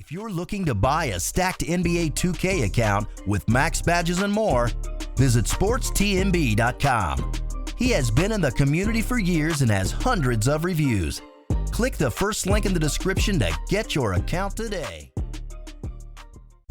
If you're looking to buy a stacked NBA 2K account with max badges and more, visit sportstmb.com. He has been in the community for years and has hundreds of reviews. Click the first link in the description to get your account today.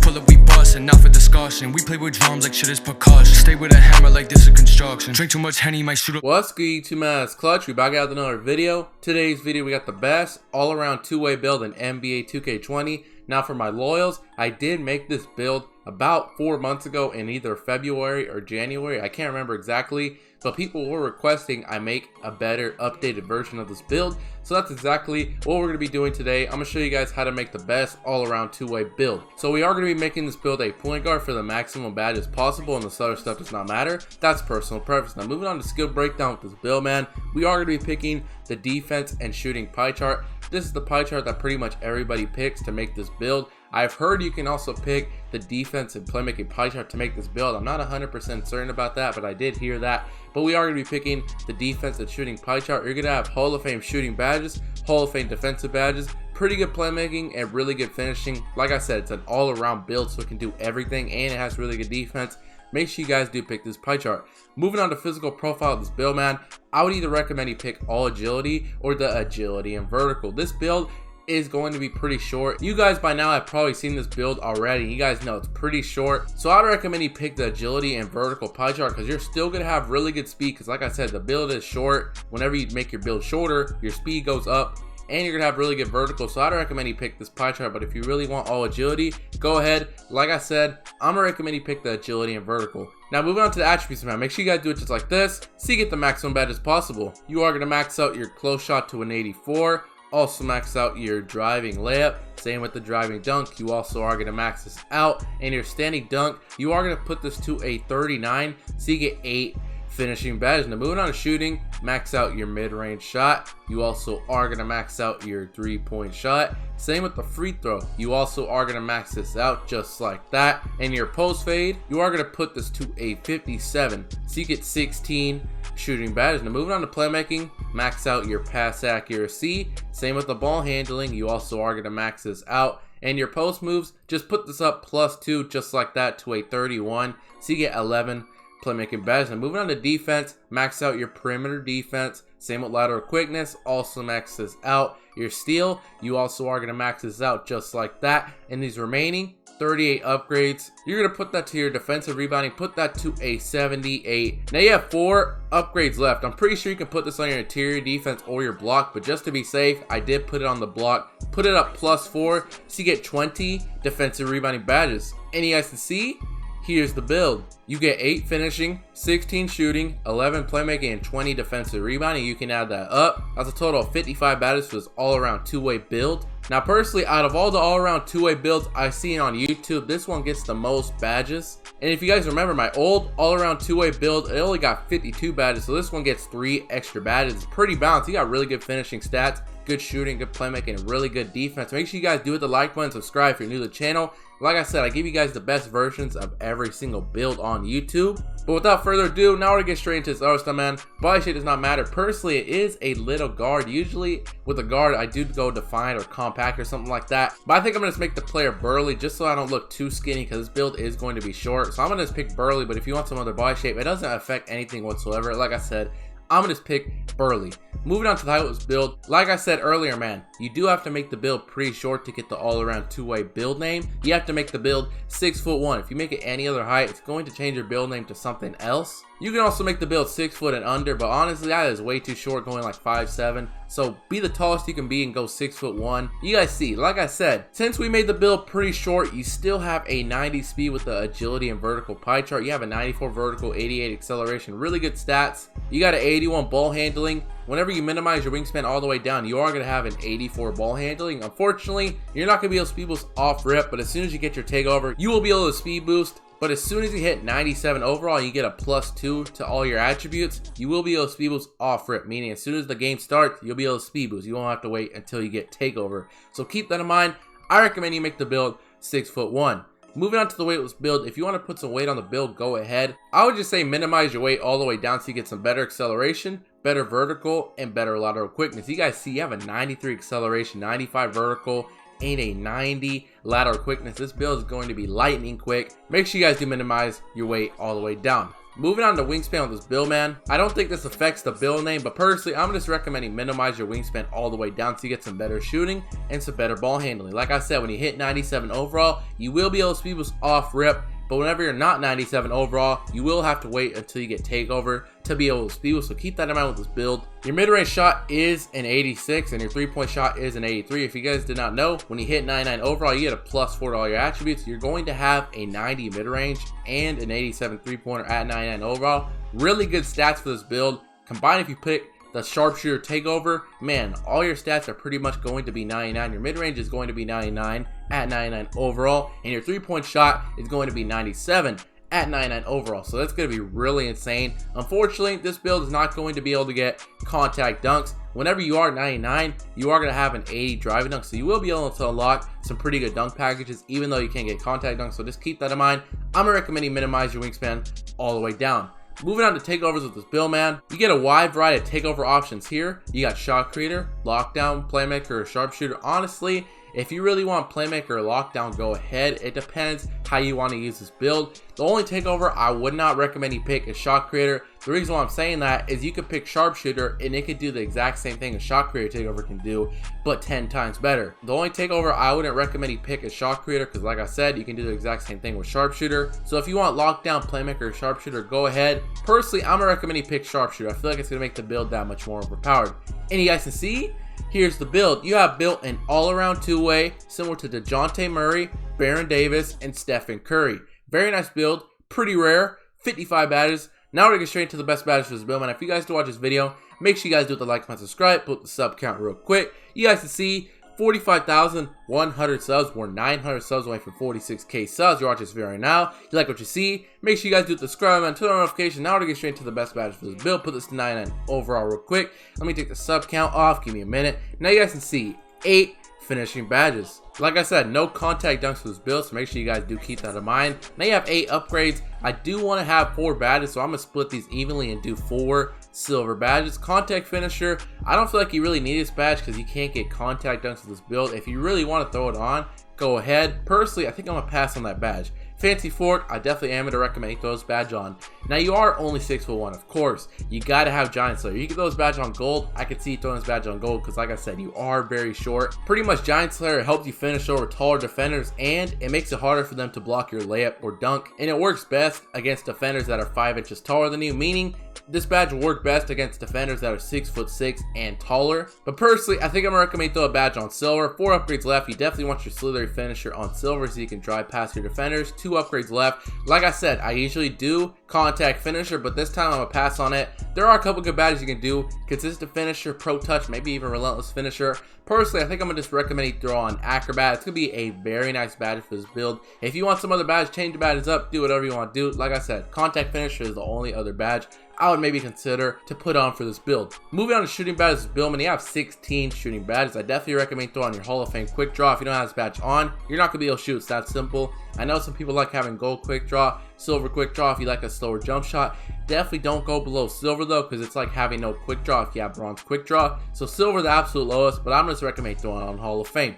Pull up, we bustin', not for discussion. We play with drums like shit is percussion. Stay with a hammer like this is construction. Drink too much Henny, might shoot up. What's good, YouTube, man? It's Clutch. We back out with another video. Today's video, we got the best all-around two-way build in NBA 2K20. Now, for my loyals, I did make this build about 4 months ago in either February or January. I can't remember exactly, but people were requesting I make a better updated version of this build. So that's exactly what we're going to be doing today. I'm going to show you guys how to make the best all-around two-way build. So we are going to be making this build a point guard for the maximum badges possible, and this other stuff does not matter. That's personal preference. Now, moving on to skill breakdown with this build, man, we are going to be picking the defense and shooting pie chart. This is the pie chart that pretty much everybody picks to make this build. I've heard you can also pick the defense and playmaking pie chart to make this build. I'm not 100% certain about that, but I did hear that. But we are going to be picking the defense and shooting pie chart. You're going to have Hall of Fame shooting badges, Hall of Fame defensive badges, pretty good playmaking, and really good finishing. Like I said, it's an all-around build, so it can do everything, and it has really good defense. Make sure you guys do pick this pie chart. Moving on to physical profile of this build, man, I would either recommend you pick all agility or the agility and vertical. This build is going to be pretty short. You guys by now have probably seen this build already. You guys know it's pretty short, so I'd recommend you pick the agility and vertical pie chart because you're still gonna have really good speed, because like I said, the build is short. Whenever you make your build shorter, your speed goes up and you're gonna have really good vertical. So I'd recommend you pick this pie chart. But if you really want all agility, go ahead. Like I said, I'm gonna recommend you pick the agility and vertical. Now, moving on to the attributes, man, make sure you guys do it just like this so you get the maximum badges possible. You are gonna max out your close shot to an 84. Also max out your driving layup. Same with the driving dunk. You also are going to max this out. And your standing dunk, you are going to put this to a 39 so you get 8 finishing badges. Now, moving on to shooting, max out your mid-range shot. You also are going to max out your three-point shot. Same with the free throw. You also are going to max this out just like that. And your post fade, you are going to put this to a 57 so you get 16 shooting badges. Now, moving on to playmaking, max out your pass accuracy. Same with the ball handling. You also are going to max this out. And your post moves, just put this up +2 just like that to a 31 so you get 11 playmaking badges. Now, moving on to defense, max out your perimeter defense. Same with lateral quickness, also max this out. Your steal, you also are going to max this out just like that. And these remaining 38 upgrades, you're going to put that to your defensive rebounding, put that to a 78. Now you have 4 upgrades left. I'm pretty sure you can put this on your interior defense or your block, but just to be safe, I did put it on the block. Put it up +4 so you get 20 defensive rebounding badges. And you guys can see, here's the build. You get 8 finishing, 16 shooting, 11 playmaking, and 20 defensive rebounding. You can add that up. That's a total of 55 badges for this all-around two-way build. Now, personally, out of all the all-around two-way builds I've seen on YouTube, this one gets the most badges. And if you guys remember, my old all-around two-way build, it only got 52 badges, so this one gets 3 extra badges. It's pretty balanced. You got really good finishing stats, good shooting, good playmaking, and really good defense. Make sure you guys do hit the like button, subscribe if you're new to the channel. Like I said, I give you guys the best versions of every single build on YouTube. But without further ado, now we're gonna get straight into this other stuff, man. Body shape does not matter. Personally, it is a little guard. Usually with a guard, I do go defined or compact or something like that. But I think I'm gonna just make the player burly just so I don't look too skinny, because this build is going to be short. So I'm gonna just pick burly, but if you want some other body shape, it doesn't affect anything whatsoever. Like I said, I'm gonna just pick burly. Moving on to the height of this build, like I said earlier, man, you do have to make the build pretty short to get the all-around two-way build name. You have to make the build 6'1". If you make it any other height, it's going to change your build name to something else. You can also make the build 6 foot and under, but honestly, that is way too short, going like 5'7". So be the tallest you can be and go 6'1". You guys see, like I said, since we made the build pretty short, you still have a 90 speed with the agility and vertical pie chart. You have a 94 vertical, 88 acceleration, really good stats. You got an 81 ball handling. Whenever you minimize your wingspan all the way down, you are going to have an 84 ball handling. Unfortunately, you're not going to be able to speed boost off rip, but as soon as you get your takeover, you will be able to speed boost. But as soon as you hit 97 overall, you get a +2 to all your attributes. You will be able to speed boost off rip, meaning as soon as the game starts, you'll be able to speed boost. You won't have to wait until you get takeover. So keep that in mind. I recommend you make the build 6'1". Moving on to the weightless build, if you want to put some weight on the build, go ahead. I would just say minimize your weight all the way down so you get some better acceleration, better vertical, and better lateral quickness. You guys see you have a 93 acceleration, 95 vertical, and a 90 lateral quickness. This build is going to be lightning quick. Make sure you guys do minimize your weight all the way down. Moving on to wingspan with this build, man. I don't think this affects the build name, but personally, I'm just recommending minimize your wingspan all the way down so you get some better shooting and some better ball handling. Like I said, when you hit 97 overall, you will be able to speed boost off rip, but whenever you're not 97 overall, you will have to wait until you get takeover to be able to speed boost, so keep that in mind with this build. Your mid-range shot is an 86 and your 3-point shot is an 83. If you guys did not know, when you hit 99 overall, you get a +4 to all your attributes. You're going to have a 90 mid-range and an 87 3-pointer at 99 overall. Really good stats for this build. Combined, if you pick the sharpshooter takeover, man, all your stats are pretty much going to be 99. Your mid-range is going to be 99 at 99 overall, and your 3-point shot is going to be 97 at 99 overall. So that's going to be really insane. Unfortunately, this build is not going to be able to get contact dunks. Whenever you are 99, you are going to have an 80 driving dunk, so you will be able to unlock some pretty good dunk packages, even though you can't get contact dunks. So just keep that in mind. I'm recommending minimize your wingspan all the way down. Moving on to takeovers with this build, man. You get a wide variety of takeover options here. You got shot creator, lockdown, playmaker, or sharpshooter. Honestly, if you really want playmaker or lockdown, go ahead. It depends how you want to use this build. The only takeover I would not recommend you pick is shot creator. The reason why I'm saying that is you could pick sharpshooter and it could do the exact same thing a shot creator takeover can do, but 10 times better. The only takeover I wouldn't recommend you pick is shot creator, because like I said, you can do the exact same thing with sharpshooter. So if you want lockdown, playmaker, or sharpshooter, go ahead. Personally, I'm gonna recommend you pick sharpshooter. I feel like it's gonna make the build that much more overpowered. And you guys can see, here's the build. You have built an all-around two-way similar to DeJounte Murray, Baron Davis, and Stephen Curry. Very nice build, pretty rare, 55 badges. Now we're gonna get straight into the best badges for this build, man. If you guys do watch this video, make sure you guys do the like, comment, subscribe, put the sub count real quick. You guys can see 45,100 subs. We're 900 subs away from 46k subs. You're watching this video right now. You like what you see, make sure you guys do the subscribe and turn on notification. Now we're gonna get straight into the best badges for this build. Put this to 99 overall real quick. Let me take the sub count off, give me a minute. Now you guys can see 8 finishing badges. Like I said, no contact dunks for this build, so make sure you guys do keep that in mind. Now you have 8 upgrades. I do want to have 4 badges, so I'm gonna split these evenly and do 4 silver badges. Contact finisher, I don't feel like you really need this badge because you can't get contact dunks with this build. If you really want to throw it on, go ahead. Personally, I think I'm gonna pass on that badge. Fancy Fort, I definitely am going to recommend you throw this badge on. Now you are only 6'1", of course. You got to have Giant Slayer. You can throw this badge on gold. I could see you throwing this badge on gold because like I said, you are very short. Pretty much Giant Slayer helps you finish over taller defenders, and it makes it harder for them to block your layup or dunk. And it works best against defenders that are 5 inches taller than you, meaning this badge will work best against defenders that are 6'6" and taller. But personally, I think I'm gonna recommend you throw a badge on silver. 4 upgrades left. You definitely want your slithery finisher on silver so you can drive past your defenders. 2 upgrades left. Like I said, I usually do contact finisher, but this time I'm gonna pass on it. There are a couple good badges you can do: consistent finisher, pro touch, maybe even relentless finisher. Personally, I think I'm gonna just recommend you throw on acrobat. It's gonna be a very nice badge for this build. If you want some other badge, change the badges up, do whatever you want to do. Like I said, contact finisher is the only other badge I would maybe consider to put on for this build. Moving on to shooting badges build, man, you have 16 shooting badges. I definitely recommend throwing your Hall of Fame quick draw. If you don't have this badge on, you're not gonna be able to shoot. It's that simple. I know some people like having gold quick draw, silver quick draw if you like a slower jump shot. Definitely don't go below silver though, because it's like having no quick draw if you have bronze quick draw. So silver the absolute lowest, but I'm just recommend throwing on Hall of Fame.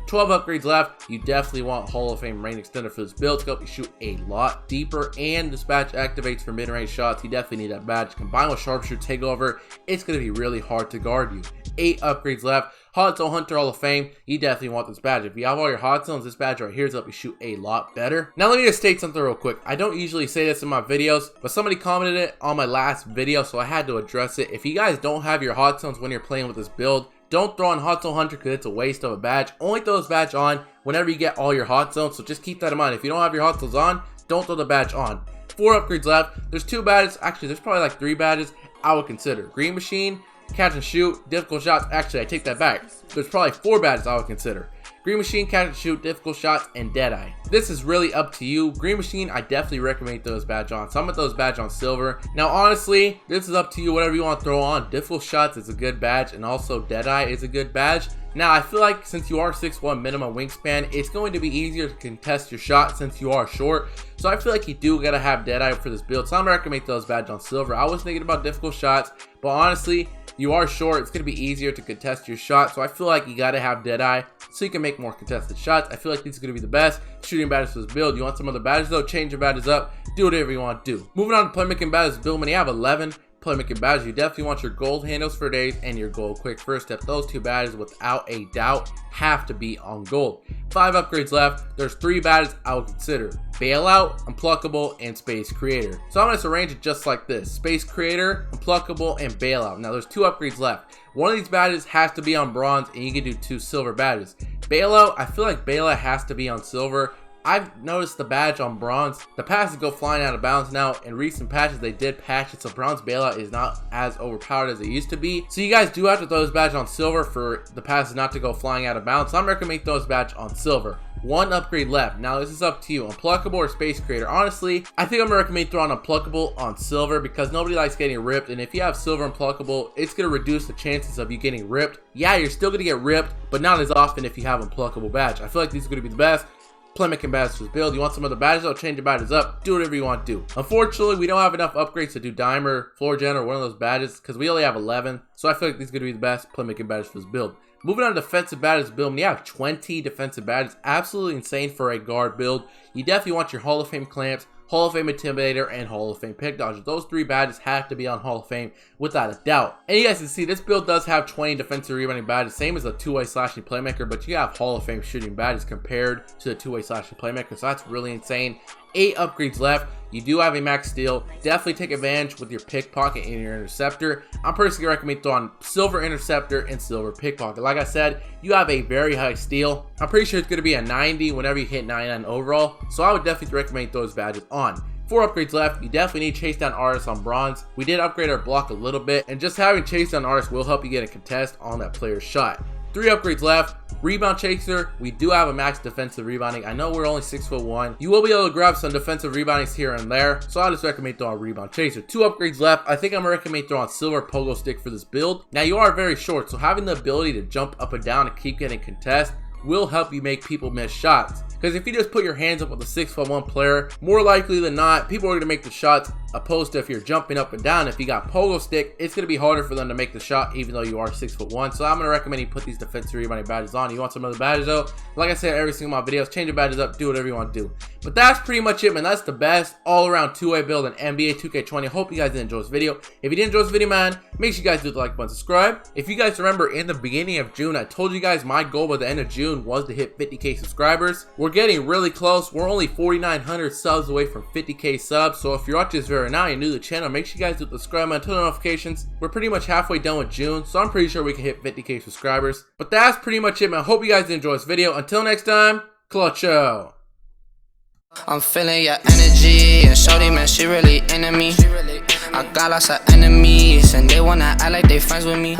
12 upgrades left. You definitely want Hall of Fame range extender for this build to help you shoot a lot deeper, and this badge activates for mid-range shots. You definitely need that badge. Combined with sharpshooter takeover, it's going to be really hard to guard you. 8 upgrades left. Hot Zone Hunter Hall of Fame, you definitely want this badge. If you have all your hot zones, this badge right here is help you shoot a lot better. Now let me just state something real quick. I don't usually say this in my videos, but somebody commented it on my last video, so I had to address it. If you guys don't have your hot zones when you're playing with this build, don't throw on Hot Zone Hunter because it's a waste of a badge. Only throw this badge on whenever you get all your hot zones, so just keep that in mind. If you don't have your hot zones on, don't throw the badge on. 4 upgrades left. There's 2 badges. Actually, there's probably like 3 badges I would consider. Green Machine, Catch and Shoot, Difficult Shots. Actually, I take that back. There's probably 4 badges I would consider. Green Machine, Catch and Shoot, Difficult Shots, and Deadeye. This is really up to you. Green Machine, I definitely recommend throw this badge on. So I'm gonna throw this badge on silver. Now, honestly, this is up to you, whatever you want to throw on. Difficult Shots is a good badge, and also Deadeye is a good badge. Now, I feel like since you are 6'1" minimum wingspan, it's going to be easier to contest your shot since you are short. So I feel like you do gotta have Deadeye for this build. So I'm gonna recommend throw this badge on silver. I was thinking about Difficult Shots, but honestly, You are short, it's going to be easier to contest your shot, so I feel like you got to have Deadeye so you can make more contested shots. I feel like these are going to be the best shooting badges for this build. You want some other badges though, change your badges up, do whatever you want to do. Moving on to playmaking badges build, when you have 11 playmaking badges, you definitely want your gold handles for days and your gold quick first step. Those two badges without a doubt have to be on gold. 5 upgrades left. There's 3 badges I would consider: Bailout, Unpluckable, and Space Creator. So I'm going to arrange it just like this: Space Creator, Unpluckable, and Bailout. Now there's 2 upgrades left. One of these badges has to be on bronze, and you can do 2 silver badges. Bailout, I feel like Bailout has to be on silver. I've noticed the badge on bronze, the passes go flying out of bounds now. In recent patches, they did patch it, so bronze bailout is not as overpowered as it used to be. So you guys do have to throw this badge on silver for the passes not to go flying out of bounds. So I'm recommending throw this badge on silver. 1 upgrade left. Now this is up to you, Unpluckable or Space Creator. Honestly, I think I'm gonna recommend throwing Unpluckable on silver because nobody likes getting ripped, and if you have silver Unpluckable, it's gonna reduce the chances of you getting ripped. Yeah, you're still gonna get ripped, but not as often if you have Unpluckable badge. I feel like these are gonna be the best playmaking badges for this build. You want some other badges, I'll change your badges up, do whatever you want to do. Unfortunately, we don't have enough upgrades to do Dimer, Floor Gen, or one of those badges because we only have 11, so I feel like these are going to be the best playmaking badges for this build. Moving on to defensive badges build, when you have 20 defensive badges, absolutely insane for a guard build. You definitely want your Hall of Fame clamps, Hall of Fame Intimidator, and Hall of Fame Pick Dodger. Those 3 badges have to be on Hall of Fame without a doubt. And you guys can see this build does have 20 defensive rebounding badges, same as a 2-way slashing playmaker, but you have Hall of Fame shooting badges compared to the 2-way slashing playmaker, so that's really insane. 8 upgrades left. You do have a max steal. Definitely take advantage with your pickpocket and your interceptor. I'm personally recommending throwing silver interceptor and silver pickpocket. Like I said, you have a very high steal. I'm pretty sure it's going to be a 90 whenever you hit 99 overall, so I would definitely recommend those badges on. 4 upgrades left. You definitely need chase down artists on bronze. We did upgrade our block a little bit, and just having chase down artists will help you get a contest on that player's shot. 3 upgrades left. Rebound chaser, we do have a max defensive rebounding. I know we're only 6'1". You will be able to grab some defensive reboundings here and there, so I just recommend throwing rebound chaser. 2 upgrades left. I think I'm gonna recommend throwing silver pogo stick for this build. Now you are very short, so having the ability to jump up and down and keep getting contest will help you make people miss shots. Because if you just put your hands up with a 6'1" player, more likely than not, people are going to make the shots, opposed to if you're jumping up and down. If you got pogo stick, it's going to be harder for them to make the shot even though you are 6'1". So I'm going to recommend you put these defensive rebounding badges on. You want some other badges though? Like I said, every single my videos, change your badges up, do whatever you want to do. But that's pretty much it, man. That's the best all-around 2-way build in NBA 2K20. Hope you guys did enjoy this video. If you did enjoy this video, man, make sure you guys do the like button, subscribe. If you guys remember, in the beginning of June, I told you guys my goal by the end of June was to hit 50K subscribers. We're getting really close. We're only 4,900 subs away from 50K subs. So if you're watching this video right now, you're new to the channel, make sure you guys do the subscribe button, turn on notifications. We're pretty much halfway done with June, so I'm pretty sure we can hit 50K subscribers. But that's pretty much it, man. Hope you guys did enjoy this video. Until next time, clutch out. I'm feeling your energy, and shorty, man, she really into me. I got lots of enemies, and they wanna act like they friends with me.